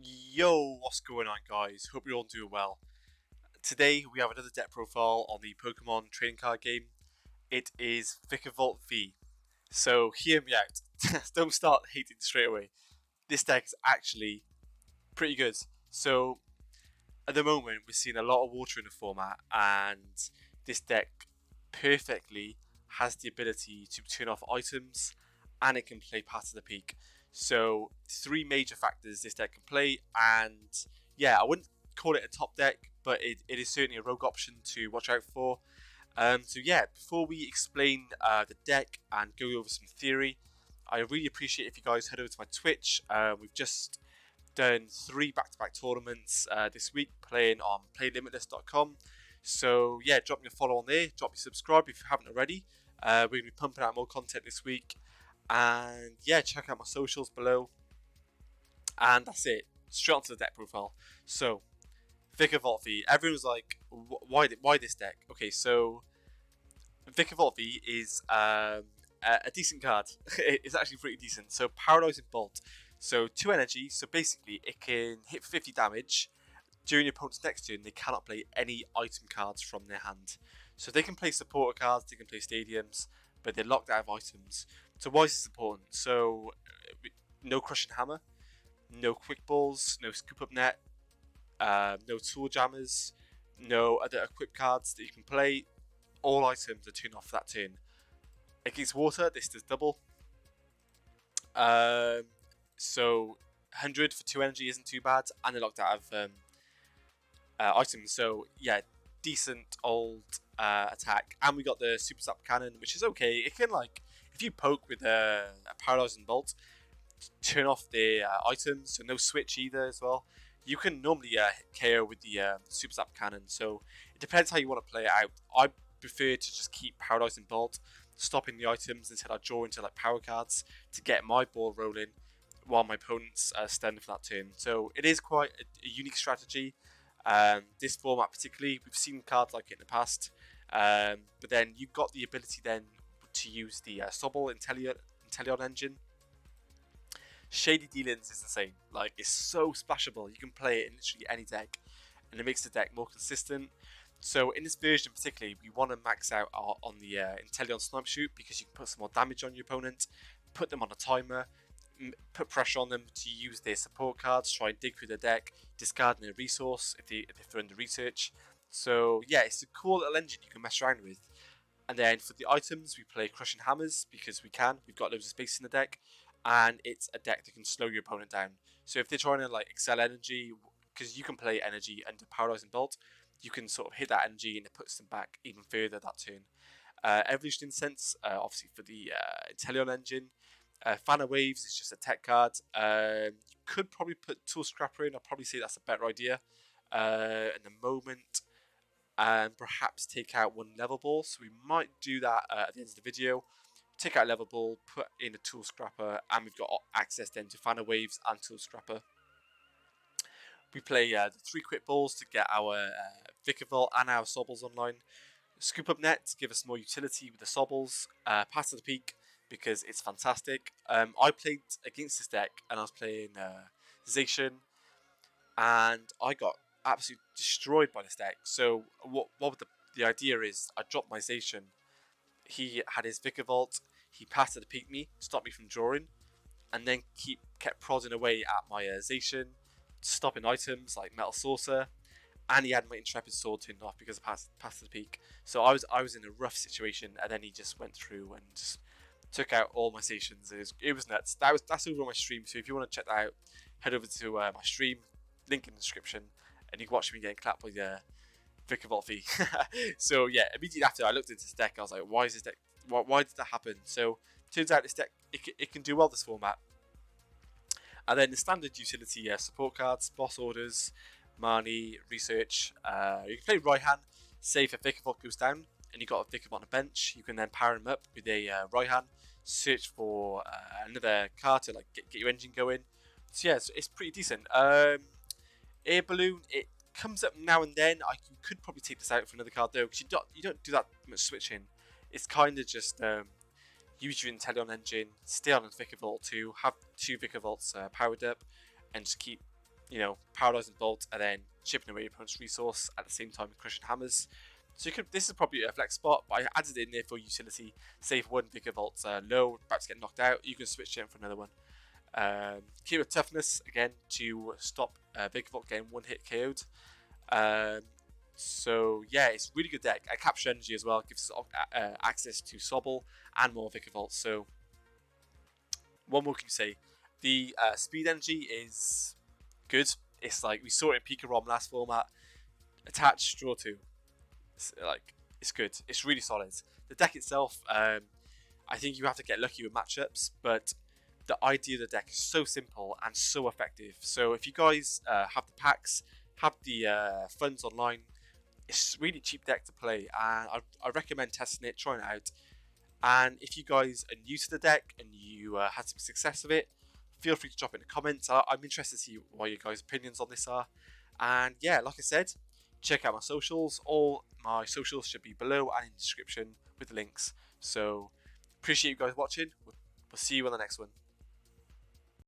Yo, what's going on, guys? Hope you're all doing well. Today we have another deck profile on the Pokemon trading card game. It is Vikavolt V. So hear me out. Don't start hating straight away. This deck is actually pretty good. So at the moment we're seeing a lot of water in the format, and this deck perfectly has the ability to turn off items, and it can play Path to the Peak. So three major factors this deck can play, and yeah, I wouldn't call it a top deck, but it is certainly a rogue option to watch out for. So yeah, before we explain the deck and go over some theory, I really appreciate if you guys head over to my Twitch. We've just done 3 back-to-back tournaments this week, playing on playlimitless.com. So yeah, drop me a follow on there, drop me a subscribe if you haven't already. We're going to be pumping out more content this week. And yeah, check out my socials below. And that's it. Straight onto the deck profile. So, Vikavolt V. Everyone's like, why this deck? Okay, so Vikavolt V is a decent card. It's actually pretty decent. So, Paralyzing Bolt. So, 2 energy. So, basically, it can hit for 50 damage. During your opponent's next turn, they cannot play any item cards from their hand. So, they can play supporter cards, they can play stadiums, but they're locked out of items. So why is this important? So no Crushing Hammer, no Quick Balls, no Scoop Up Net, no Tool Jammers, no other equip cards that you can play. All items are turned off for that turn. Against water, this does double. So 100 for 2 energy isn't too bad, and they're locked out of items. So yeah, decent old attack. And we got the Super Zap Cannon, which is okay. It can, like, if you poke with a Paralyzing Bolt, turn off the items, so no switch either as well. You can normally KO with the Super Zap Cannon, so it depends how you want to play it out. I prefer to just keep Paralyzing Bolt, stopping the items until I draw into like power cards to get my ball rolling while my opponent's stunned for that turn. So it is quite a unique strategy. This format particularly, we've seen cards like it in the past, but then you've got the ability then to use the Sobble Inteleon engine. Shady Dealings is insane. Like, it's so splashable. You can play it in literally any deck, and it makes the deck more consistent. So in this version particularly, we want to max out on the Inteleon Snipe Shoot, because you can put some more damage on your opponent, put them on a timer, put pressure on them to use their support cards, try and dig through the deck, discarding a resource if they're under research. So yeah, it's a cool little engine you can mess around with. And then for the items, we play Crushing Hammers because we can. We've got loads of space in the deck, and it's a deck that can slow your opponent down. So if they're trying to like excel energy, because you can play energy under Paralyzing Bolt, you can sort of hit that energy and it puts them back even further that turn. Evolution Incense, obviously for the Inteleon engine. Fan of Waves is just a tech card. You could probably put Tool Scrapper in. I'd probably say that's a better idea in the moment. And perhaps take out 1 level ball. So we might do that at the end of the video. Take out level ball, put in a Tool Scrapper, and we've got access then to Fan of Waves and Tool Scrapper. We play the 3 Quick Balls to get our Vikavolt and our Sobbles online. Scoop Up Net to give us more utility with the Sobbles. Path to the Peak because it's fantastic. I played against this deck, and I was playing Zacian, and I got absolutely destroyed by this deck. So what the idea is, I dropped my Zacian. He had his Vikavolt. He passed to the Peak me, stopped me from drawing, and then kept prodding away at my Zacian, stopping items like Metal Saucer, and he had my Intrepid Sword turned off because I passed to the Peak. So I was in a rough situation, and then he just went through and just took out all my Zacians. It was nuts. That's over on my stream. So if you want to check that out, head over to my stream, link in the description, and you can watch me getting clapped by the Vikavolt V. So yeah, immediately after I looked into this deck, I was like, why is this deck? Why did that happen? So turns out this deck it can do well this format. And then the standard utility support cards, boss orders, Marnie, research. You can play Raihan. Say if a Vikavolt goes down and you got a Vikavolt on a bench, you can then power him up with a Raihan. Search for another card to like get your engine going. So yeah, it's pretty decent. Air Balloon, it comes up now and then. You could probably take this out for another card though, because you don't do that much switching. It's kind of just use your Inteleon engine, stay on a Vikavolt 2, have 2 Vikavolts powered up, and just keep you know, paralyzing bolt and then chipping away your opponent's resource at the same time with crushing hammers. So you could, this is probably a flex spot, but I added it in there for utility. Say if one Vikavolt's low, about to get knocked out, you can switch it in for another one. Keep with toughness again to stop Vikavolt getting one hit KO'd. So yeah, it's a really good deck. Capture Energy as well gives us access to Sobble and more Vikavolt. So what more can you say? The speed energy is good. It's like we saw it in Pika Rom last format. Attach, draw 2. It's good. It's really solid. The deck itself, I think you have to get lucky with matchups, but the idea of the deck is so simple and so effective. So if you guys have the packs, have the funds online, it's a really cheap deck to play, and I recommend testing it, trying it out. And if you guys are new to the deck and you had some success with it, feel free to drop it in the comments. I'm interested to see what your guys' opinions on this are. And yeah, like I said, check out my socials. All my socials should be below and in the description with links. So appreciate you guys watching. We'll see you on the next one.